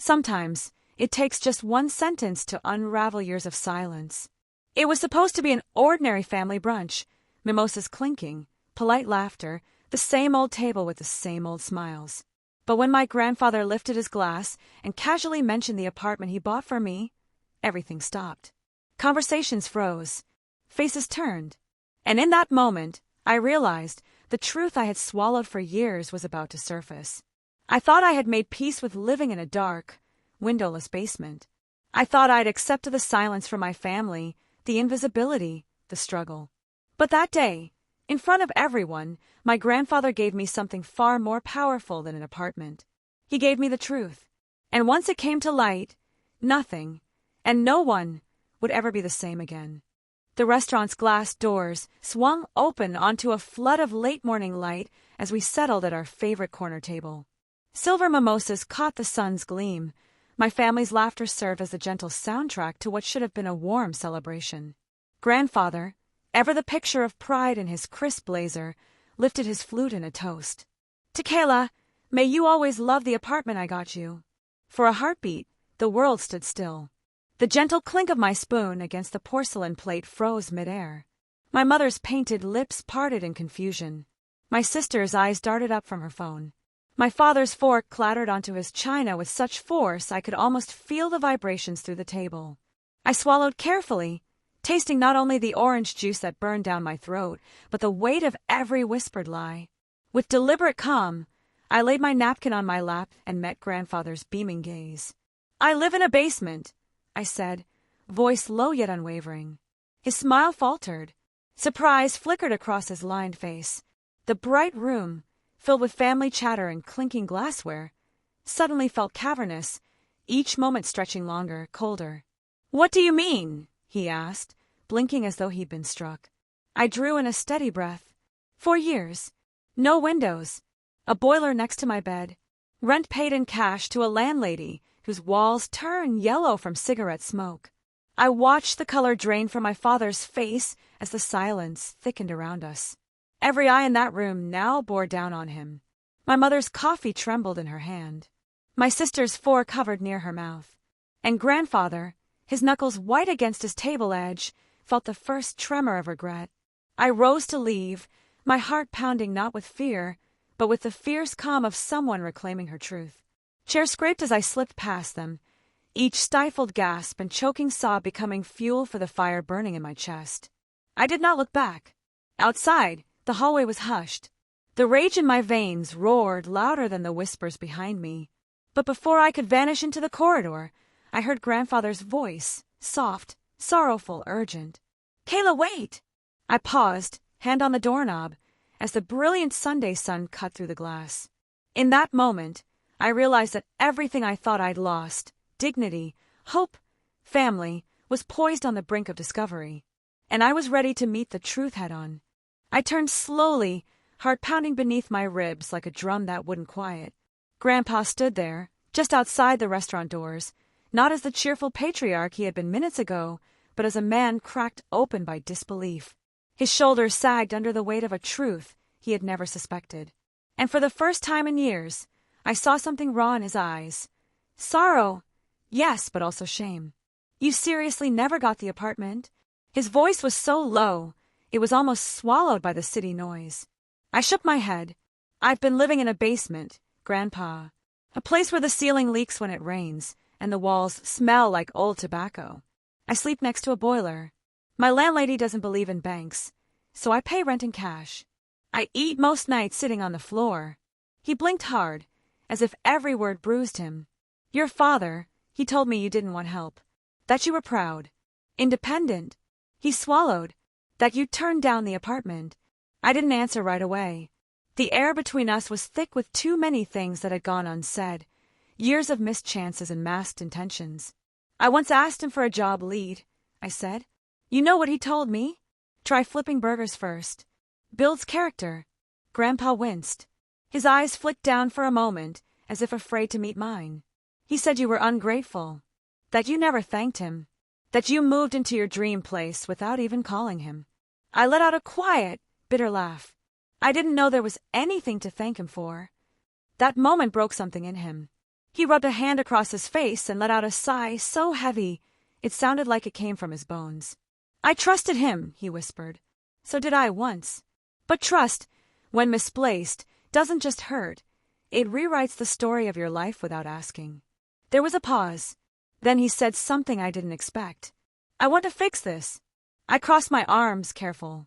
Sometimes, it takes just one sentence to unravel years of silence. It was supposed to be an ordinary family brunch, mimosas clinking, polite laughter, the same old table with the same old smiles. But when my grandfather lifted his glass and casually mentioned the apartment he bought for me, everything stopped. Conversations froze. Faces turned. And in that moment, I realized the truth I had swallowed for years was about to surface. I thought I had made peace with living in a dark, windowless basement. I thought I'd accepted the silence from my family, the invisibility, the struggle. But that day, in front of everyone, my grandfather gave me something far more powerful than an apartment. He gave me the truth. And once it came to light, nothing, and no one, would ever be the same again. The restaurant's glass doors swung open onto a flood of late-morning light as we settled at our favorite corner table. Silver mimosas caught the sun's gleam. My family's laughter served as a gentle soundtrack to what should have been a warm celebration. Grandfather, ever the picture of pride in his crisp blazer, lifted his flute in a toast. "To Kayla, may you always love the apartment I got you." For a heartbeat, the world stood still. The gentle clink of my spoon against the porcelain plate froze midair. My mother's painted lips parted in confusion. My sister's eyes darted up from her phone. My father's fork clattered onto his china with such force I could almost feel the vibrations through the table. I swallowed carefully, tasting not only the orange juice that burned down my throat, but the weight of every whispered lie. With deliberate calm, I laid my napkin on my lap and met grandfather's beaming gaze. "I live in a basement," I said, voice low yet unwavering. His smile faltered. Surprise flickered across his lined face. The bright room, filled with family chatter and clinking glassware, suddenly felt cavernous, each moment stretching longer, colder. "What do you mean?" he asked, blinking as though he'd been struck. I drew in a steady breath. 4 years. No windows. A boiler next to my bed. Rent paid in cash to a landlady whose walls turned yellow from cigarette smoke. I watched the color drain from my father's face as the silence thickened around us. Every eye in that room now bore down on him. My mother's coffee trembled in her hand. My sister's fork hovered near her mouth. And grandfather, his knuckles white against his table edge, felt the first tremor of regret. I rose to leave, my heart pounding not with fear, but with the fierce calm of someone reclaiming her truth. Chairs scraped as I slipped past them, each stifled gasp and choking sob becoming fuel for the fire burning in my chest. I did not look back. Outside, the hallway was hushed. The rage in my veins roared louder than the whispers behind me. But before I could vanish into the corridor, I heard grandfather's voice, soft, sorrowful, urgent. "Kayla, wait!" I paused, hand on the doorknob, as the brilliant Sunday sun cut through the glass. In that moment, I realized that everything I thought I'd lost, dignity, hope, family, was poised on the brink of discovery. And I was ready to meet the truth head-on. I turned slowly, heart pounding beneath my ribs like a drum that wouldn't quiet. Grandpa stood there, just outside the restaurant doors, not as the cheerful patriarch he had been minutes ago, but as a man cracked open by disbelief. His shoulders sagged under the weight of a truth he had never suspected. And for the first time in years, I saw something raw in his eyes. Sorrow, yes, but also shame. "You seriously never got the apartment?" His voice was so low, it was almost swallowed by the city noise. I shook my head. "I've been living in a basement, Grandpa. A place where the ceiling leaks when it rains, and the walls smell like old tobacco. I sleep next to a boiler. My landlady doesn't believe in banks, so I pay rent in cash. I eat most nights sitting on the floor." He blinked hard, as if every word bruised him. "Your father, he told me you didn't want help. That you were proud. Independent." He swallowed. "That you turned down the apartment." I didn't answer right away. The air between us was thick with too many things that had gone unsaid. Years of missed chances and masked intentions. "I once asked him for a job lead," I said. "You know what he told me? Try flipping burgers first. Builds character." Grandpa winced. His eyes flicked down for a moment, as if afraid to meet mine. "He said you were ungrateful. That you never thanked him. That you moved into your dream place without even calling him." I let out a quiet, bitter laugh. I didn't know there was anything to thank him for. That moment broke something in him. He rubbed a hand across his face and let out a sigh so heavy it sounded like it came from his bones. I trusted him, he whispered. So did I once. But trust, when misplaced, doesn't just hurt. It rewrites the story of your life without asking. There was a pause. Then he said something I didn't expect. I want to fix this. I crossed my arms, careful.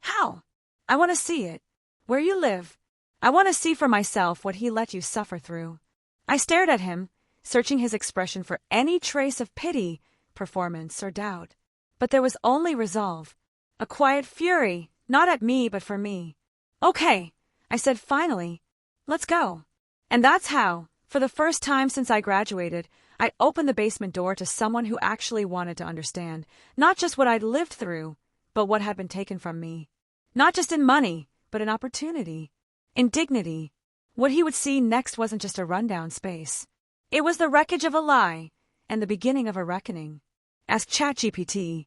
How? I want to see it. Where you live. I want to see for myself what he let you suffer through. I stared at him, searching his expression for any trace of pity, performance, or doubt. But there was only resolve. A quiet fury, not at me but for me. Okay, I said finally. Let's go. And that's how, for the first time since I graduated, I opened the basement door to someone who actually wanted to understand, not just what I'd lived through, but what had been taken from me. Not just in money, but in opportunity, in dignity. What he would see next wasn't just a rundown space. It was the wreckage of a lie, and the beginning of a reckoning. Ask ChatGPT.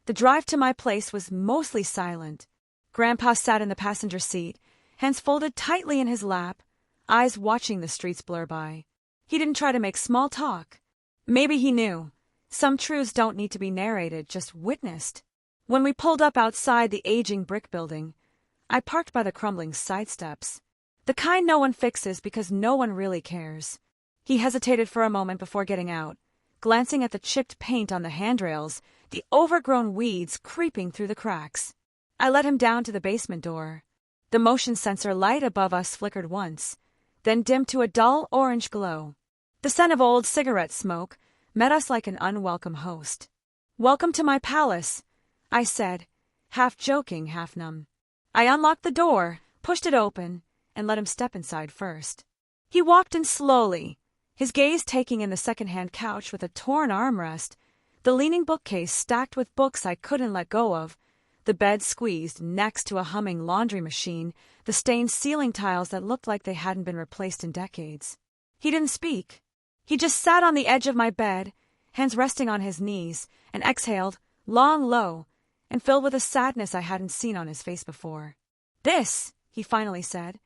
The drive to my place was mostly silent. Grandpa sat in the passenger seat, hands folded tightly in his lap, eyes watching the streets blur by. He didn't try to make small talk. Maybe he knew. Some truths don't need to be narrated, just witnessed. When we pulled up outside the aging brick building, I parked by the crumbling side steps. The kind no one fixes because no one really cares. He hesitated for a moment before getting out, glancing at the chipped paint on the handrails, the overgrown weeds creeping through the cracks. I led him down to the basement door. The motion sensor light above us flickered once, then dimmed to a dull orange glow. The scent of old cigarette smoke met us like an unwelcome host. Welcome to my palace, I said, half joking, half numb. I unlocked the door, pushed it open, and let him step inside first. He walked in slowly, his gaze taking in the second-hand couch with a torn armrest, the leaning bookcase stacked with books I couldn't let go of, the bed squeezed next to a humming laundry machine, the stained ceiling tiles that looked like they hadn't been replaced in decades. He didn't speak. He just sat on the edge of my bed, hands resting on his knees, and exhaled, long, low, and filled with a sadness I hadn't seen on his face before. This, he finally said,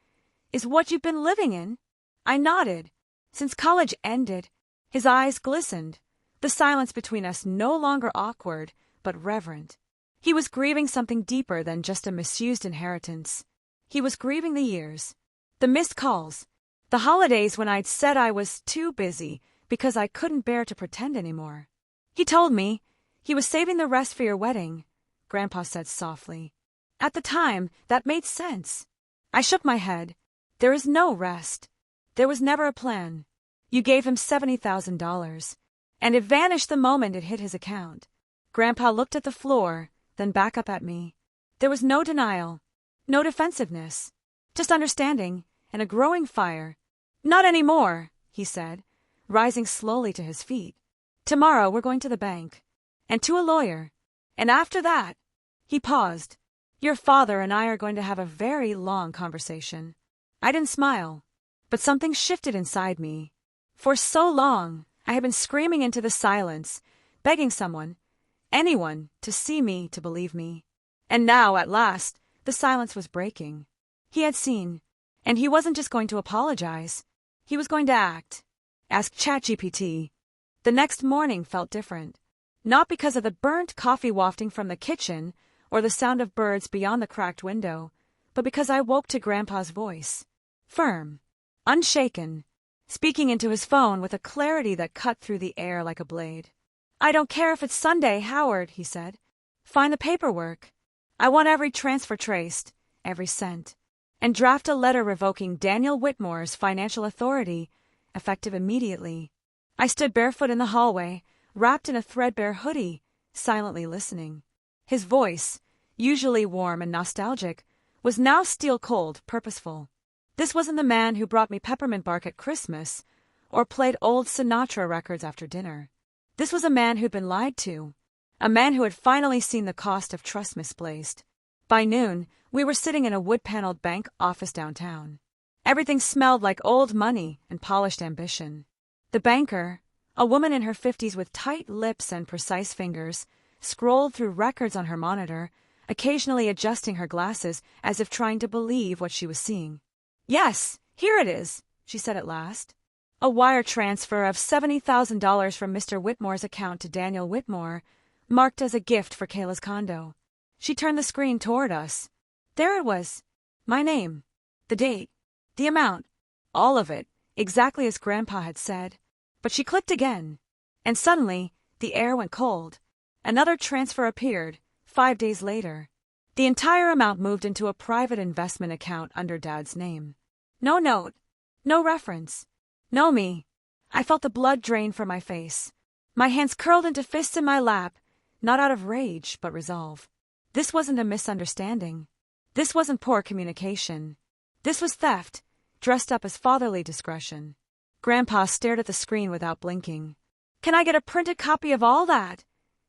is what you've been living in? I nodded. Since college ended, his eyes glistened, the silence between us no longer awkward, but reverent. He was grieving something deeper than just a misused inheritance. He was grieving the years, the missed calls, the holidays when I'd said I was too busy because I couldn't bear to pretend anymore. He told me he was saving the rest for your wedding, Grandpa said softly. At the time, that made sense. I shook my head. There is no rest. There was never a plan. You gave him $70,000, and it vanished the moment it hit his account. Grandpa looked at the floor, then back up at me. There was no denial, no defensiveness, just understanding and a growing fire. Not anymore, he said, rising slowly to his feet. Tomorrow we're going to the bank, and to a lawyer, and after that, he paused. Your father and I are going to have a very long conversation. I didn't smile, but something shifted inside me. For so long, I had been screaming into the silence, begging someone, anyone, to see me, to believe me. And now, at last, the silence was breaking. He had seen, and he wasn't just going to apologize. He was going to act. Ask ChatGPT. The next morning felt different. Not because of the burnt coffee wafting from the kitchen or the sound of birds beyond the cracked window, but because I woke to Grandpa's voice. Firm, unshaken, speaking into his phone with a clarity that cut through the air like a blade. I don't care if it's Sunday, Howard, he said. Find the paperwork. I want every transfer traced, every cent. And draft a letter revoking Daniel Whitmore's financial authority, effective immediately. I stood barefoot in the hallway, wrapped in a threadbare hoodie, silently listening. His voice, usually warm and nostalgic, was now steel-cold, purposeful. This wasn't the man who brought me peppermint bark at Christmas or played old Sinatra records after dinner. This was a man who'd been lied to, a man who had finally seen the cost of trust misplaced. By noon, we were sitting in a wood-paneled bank office downtown. Everything smelled like old money and polished ambition. The banker, a woman in her 50s with tight lips and precise fingers, scrolled through records on her monitor, occasionally adjusting her glasses as if trying to believe what she was seeing. Yes, here it is, she said at last. A wire transfer of $70,000 from Mr. Whitmore's account to Daniel Whitmore, marked as a gift for Kayla's condo. She turned the screen toward us. There it was. My name. The date. The amount. All of it, exactly as Grandpa had said. But she clicked again. And suddenly, the air went cold. Another transfer appeared, 5 days later. The entire amount moved into a private investment account under Dad's name. No note. No reference. No me. I felt the blood drain from my face. My hands curled into fists in my lap, not out of rage, but resolve. This wasn't a misunderstanding. This wasn't poor communication. This was theft, dressed up as fatherly discretion. Grandpa stared at the screen without blinking. "Can I get a printed copy of all that?"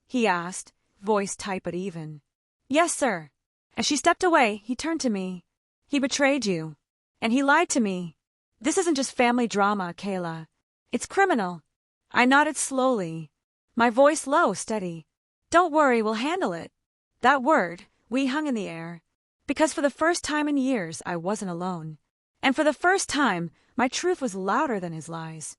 he asked, voice tight but even. "Yes, sir." As she stepped away, he turned to me. "He betrayed you. And he lied to me. This isn't just family drama, Kayla. It's criminal." I nodded slowly, my voice low, steady. "Don't worry, we'll handle it." That word, we hung in the air. Because for the first time in years, I wasn't alone. And for the first time, my truth was louder than his lies.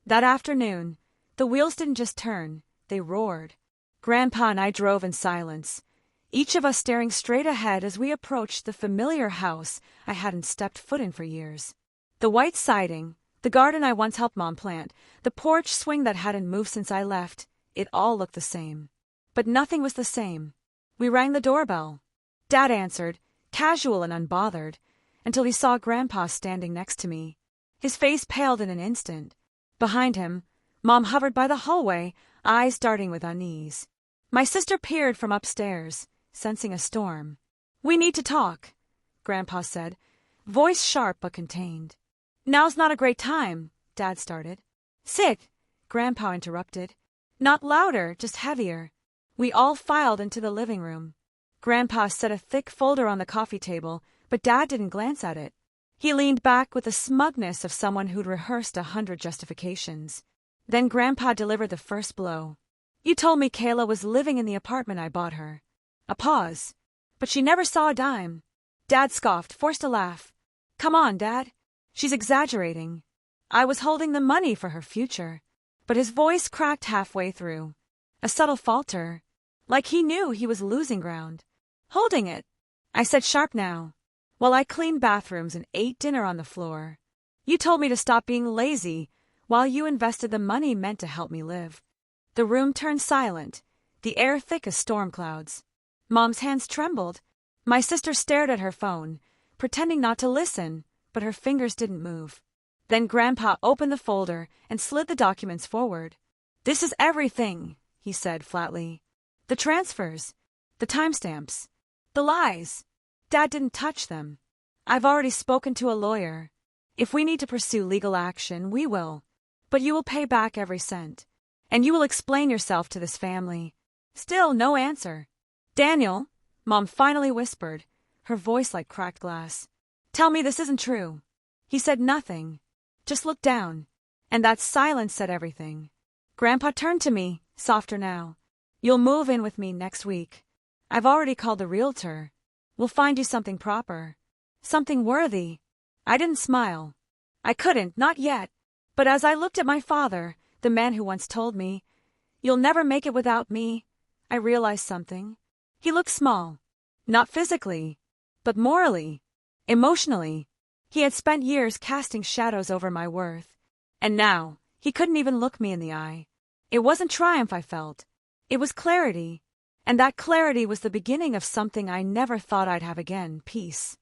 That afternoon, the wheels didn't just turn, they roared. Grandpa and I drove in silence, each of us staring straight ahead as we approached the familiar house I hadn't stepped foot in for years. The white siding, the garden I once helped Mom plant, the porch swing that hadn't moved since I left, it all looked the same. But nothing was the same. We rang the doorbell. Dad answered, casual and unbothered, until he saw Grandpa standing next to me. His face paled in an instant. Behind him, Mom hovered by the hallway, eyes darting with unease. My sister peered from upstairs, sensing a storm. "We need to talk," Grandpa said, voice sharp but contained. "Now's not a great time," Dad started. "Sit," Grandpa interrupted. Not louder, just heavier. We all filed into the living room. Grandpa set a thick folder on the coffee table, but Dad didn't glance at it. He leaned back with the smugness of someone who'd rehearsed 100 justifications. Then Grandpa delivered the first blow. "You told me Kayla was living in the apartment I bought her." A pause. "But she never saw a dime." Dad scoffed, forced a laugh. "Come on, Dad. She's exaggerating. I was holding the money for her future." But his voice cracked halfway through. A subtle falter, like he knew he was losing ground. "Holding it," I said sharp now, while I cleaned bathrooms and ate dinner on the floor. "You told me to stop being lazy, while you invested the money meant to help me live." The room turned silent, the air thick as storm clouds. Mom's hands trembled. My sister stared at her phone, pretending not to listen, but her fingers didn't move. Then Grandpa opened the folder and slid the documents forward. "This is everything," he said flatly. "The transfers, the timestamps, the lies. Dad didn't touch them. I've already spoken to a lawyer. If we need to pursue legal action, we will. But you will pay back every cent. And you will explain yourself to this family." Still no answer. "Daniel," Mom finally whispered, her voice like cracked glass. "Tell me this isn't true." He said nothing, just looked down, and that silence said everything. Grandpa turned to me, softer now. "You'll move in with me next week. I've already called the realtor. We'll find you something proper. Something worthy." I didn't smile. I couldn't, not yet. But as I looked at my father, the man who once told me, "You'll never make it without me," I realized something. He looked small. Not physically, but morally, emotionally. He had spent years casting shadows over my worth. And now, he couldn't even look me in the eye. It wasn't triumph I felt. It was clarity. And that clarity was the beginning of something I never thought I'd have again, peace.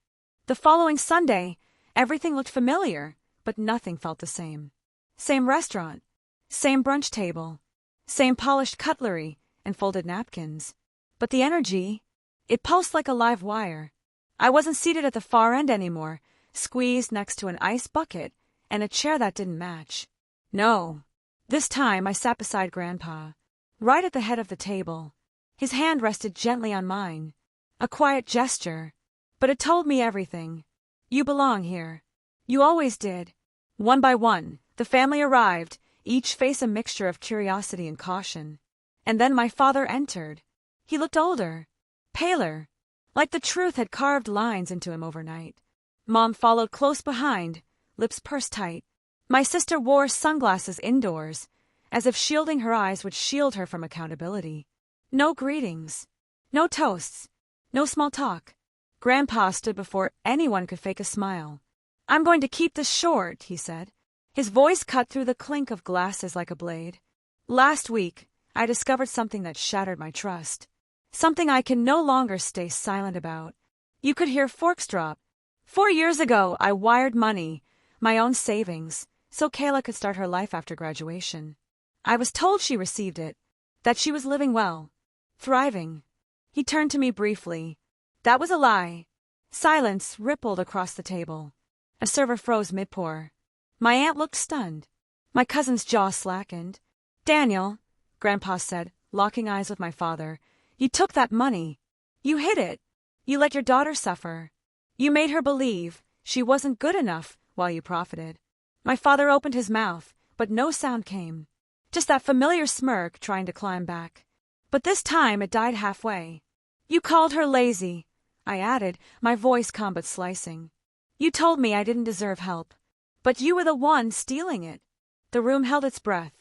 The following Sunday, everything looked familiar, but nothing felt the same. Same restaurant, same brunch table, same polished cutlery and folded napkins. But the energy, it pulsed like a live wire. I wasn't seated at the far end anymore, squeezed next to an ice bucket and a chair that didn't match. No. This time I sat beside Grandpa, right at the head of the table. His hand rested gently on mine. A quiet gesture, but it told me everything. "You belong here. You always did." One by one, the family arrived, each face a mixture of curiosity and caution. And then my father entered. He looked older, paler, like the truth had carved lines into him overnight. Mom followed close behind, lips pursed tight. My sister wore sunglasses indoors, as if shielding her eyes would shield her from accountability. No greetings. No toasts. No small talk. Grandpa stood before anyone could fake a smile. "I'm going to keep this short," he said. His voice cut through the clink of glasses like a blade. "Last week, I discovered something that shattered my trust. Something I can no longer stay silent about. You could hear forks drop. 4 years ago, I wired money, my own savings, so Kayla could start her life after graduation. I was told she received it, that she was living well, thriving." He turned to me briefly. "That was a lie." Silence rippled across the table. A server froze mid-pour. My aunt looked stunned. My cousin's jaw slackened. "Daniel," Grandpa said, locking eyes with my father, "you took that money. You hid it. You let your daughter suffer. You made her believe she wasn't good enough while you profited." My father opened his mouth, but no sound came. Just that familiar smirk trying to climb back. But this time it died halfway. "You called her lazy," I added, my voice calm but slicing. "You told me I didn't deserve help. But you were the one stealing it." The room held its breath.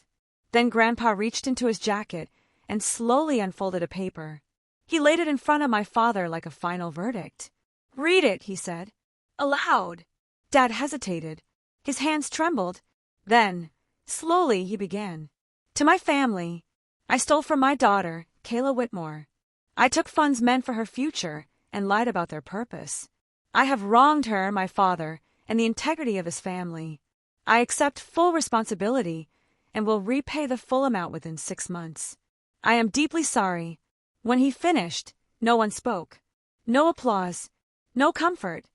Then Grandpa reached into his jacket and slowly unfolded a paper. He laid it in front of my father like a final verdict. "Read it," he said. "Aloud." Dad hesitated. His hands trembled. Then, slowly, he began. "To my family, I stole from my daughter, Kayla Whitmore. I took funds meant for her future and lied about their purpose. I have wronged her, my father, and the integrity of his family. I accept full responsibility and will repay the full amount within 6 months. I am deeply sorry." When he finished, no one spoke. No applause. No comfort.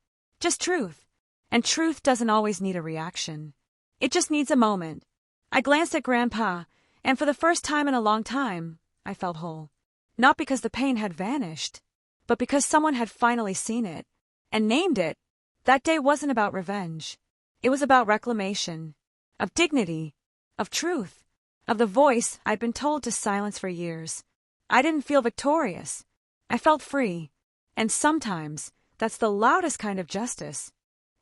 Just truth. And truth doesn't always need a reaction. It just needs a moment. I glanced at Grandpa, and for the first time in a long time, I felt whole. Not because the pain had vanished, but because someone had finally seen it and named it. That day wasn't about revenge. It was about reclamation, of dignity, of truth, of the voice I'd been told to silence for years. I didn't feel victorious. I felt free. And sometimes that's the loudest kind of justice.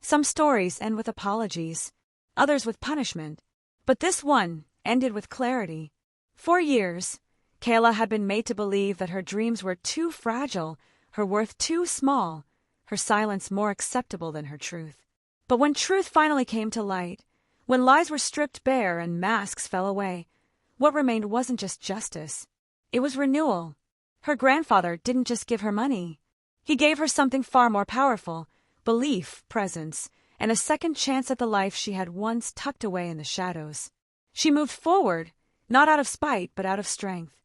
Some stories end with apologies, others with punishment. But this one ended with clarity. For years, Kayla had been made to believe that her dreams were too fragile, her worth too small, her silence more acceptable than her truth. But when truth finally came to light, when lies were stripped bare and masks fell away, what remained wasn't just justice. It was renewal. Her grandfather didn't just give her money. He gave her something far more powerful: belief, presence, and a second chance at the life she had once tucked away in the shadows. She moved forward, not out of spite, but out of strength.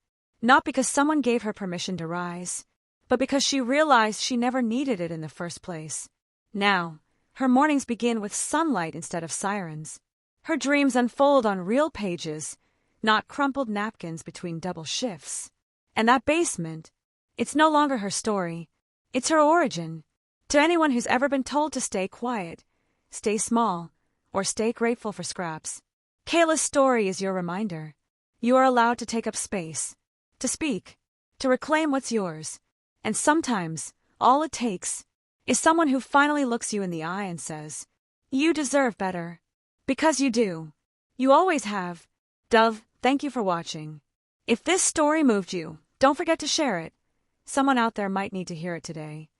Not because someone gave her permission to rise, but because she realized she never needed it in the first place. Now, her mornings begin with sunlight instead of sirens. Her dreams unfold on real pages, not crumpled napkins between double shifts. And that basement, it's no longer her story. It's her origin. To anyone who's ever been told to stay quiet, stay small, or stay grateful for scraps, Kayla's story is your reminder. You are allowed to take up space, to speak, to reclaim what's yours. And sometimes, all it takes is someone who finally looks you in the eye and says, "You deserve better." Because you do. You always have. Dove, thank you for watching. If this story moved you, don't forget to share it. Someone out there might need to hear it today.